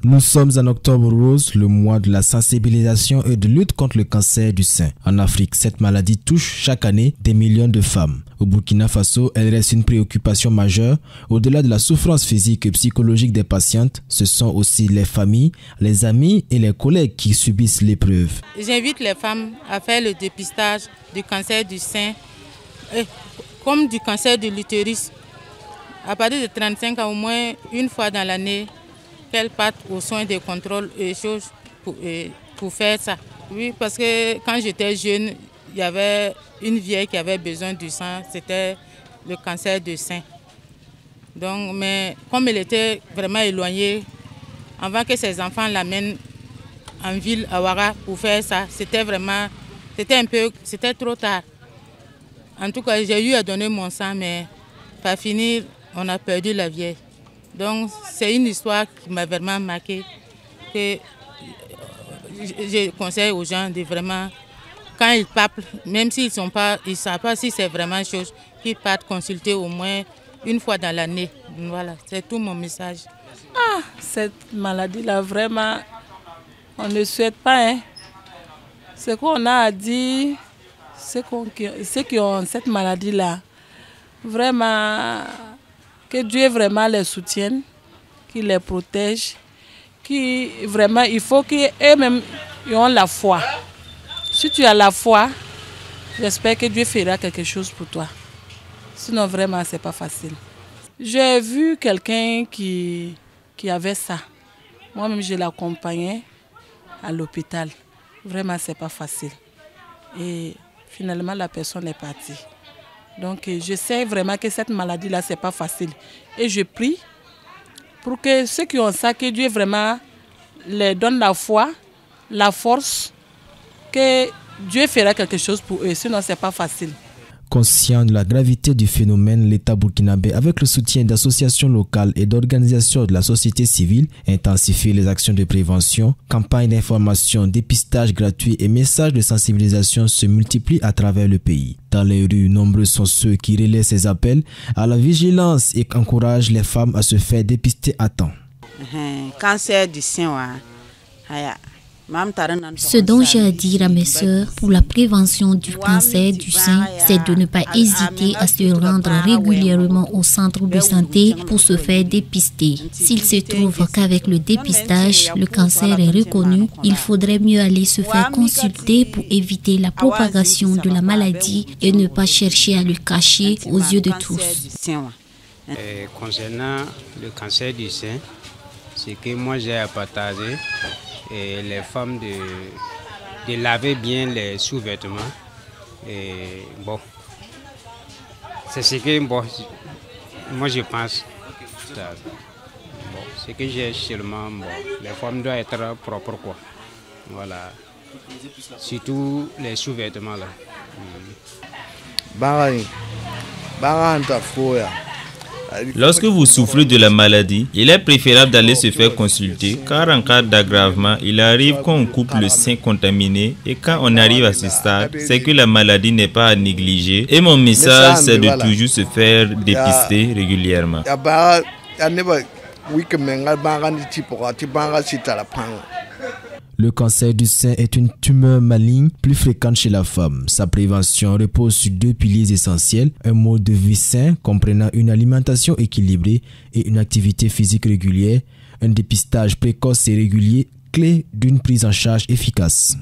Nous sommes en octobre rose, le mois de la sensibilisation et de lutte contre le cancer du sein. En Afrique, cette maladie touche chaque année des millions de femmes. Au Burkina Faso, elle reste une préoccupation majeure. Au-delà de la souffrance physique et psychologique des patientes, ce sont aussi les familles, les amis et les collègues qui subissent l'épreuve. J'invite les femmes à faire le dépistage du cancer du sein, comme du cancer de l'utérus. À partir de 35 ans, au moins une fois dans l'année, qu'elles partent aux soins de contrôle et choses pour faire ça. Oui, parce que quand j'étais jeune, il y avait une vieille qui avait besoin du sang, c'était le cancer du sein. Donc, mais comme elle était vraiment éloignée, avant que ses enfants l'amènent en ville à Ouara pour faire ça, c'était trop tard. En tout cas, j'ai eu à donner mon sang, mais par finir, on a perdu la vieille. Donc, c'est une histoire qui m'a vraiment marqué, que je conseille aux gens de vraiment, quand ils partent, même s'ils ne savent pas si c'est vraiment une chose, qu'ils partent consulter au moins une fois dans l'année. Voilà, c'est tout mon message. Cette maladie-là, vraiment, on ne souhaite pas. Ce qu'on a à dire, ceux qui ont cette maladie-là, vraiment, que Dieu vraiment les soutienne, qu'il les protège, il faut qu'eux-mêmes aient la foi. Si tu as la foi, j'espère que Dieu fera quelque chose pour toi. Sinon, vraiment, ce n'est pas facile. J'ai vu quelqu'un qui avait ça. Moi-même, je l'accompagnais à l'hôpital. Vraiment, ce n'est pas facile. Et finalement, la personne est partie. Donc, je sais vraiment que cette maladie-là, ce n'est pas facile. Et je prie pour que ceux qui ont ça, que Dieu vraiment leur donne la foi, la force, que Dieu fera quelque chose pour eux. Sinon, ce n'est pas facile. Conscient de la gravité du phénomène, l'État burkinabé, avec le soutien d'associations locales et d'organisations de la société civile, intensifie les actions de prévention, campagnes d'information, dépistage gratuit et messages de sensibilisation se multiplient à travers le pays. Dans les rues, nombreux sont ceux qui relaient ces appels à la vigilance et encouragent les femmes à se faire dépister à temps. Cancer du sein, Ce dont j'ai à dire à mes sœurs pour la prévention du cancer du sein, c'est de ne pas hésiter à se rendre régulièrement au centre de santé pour se faire dépister. S'il se trouve qu'avec le dépistage, le cancer est reconnu, il faudrait mieux aller se faire consulter pour éviter la propagation de la maladie et ne pas chercher à le cacher aux yeux de tous. Concernant le cancer du sein, ce que moi j'ai à partager, et les femmes de laver bien les sous-vêtements. Et bon, c'est ce que moi je pense. Bon, ce que j'ai seulement, les femmes doivent être propres, quoi. Voilà. Surtout les sous-vêtements là. Lorsque vous souffrez de la maladie, il est préférable d'aller se faire consulter car en cas d'aggravement, il arrive qu'on coupe le sein contaminé et quand on arrive à ce stade, c'est que la maladie n'est pas à négliger et mon message c'est de toujours se faire dépister régulièrement. Le cancer du sein est une tumeur maligne plus fréquente chez la femme. Sa prévention repose sur deux piliers essentiels, un mode de vie sain comprenant une alimentation équilibrée et une activité physique régulière, un dépistage précoce et régulier, clé d'une prise en charge efficace.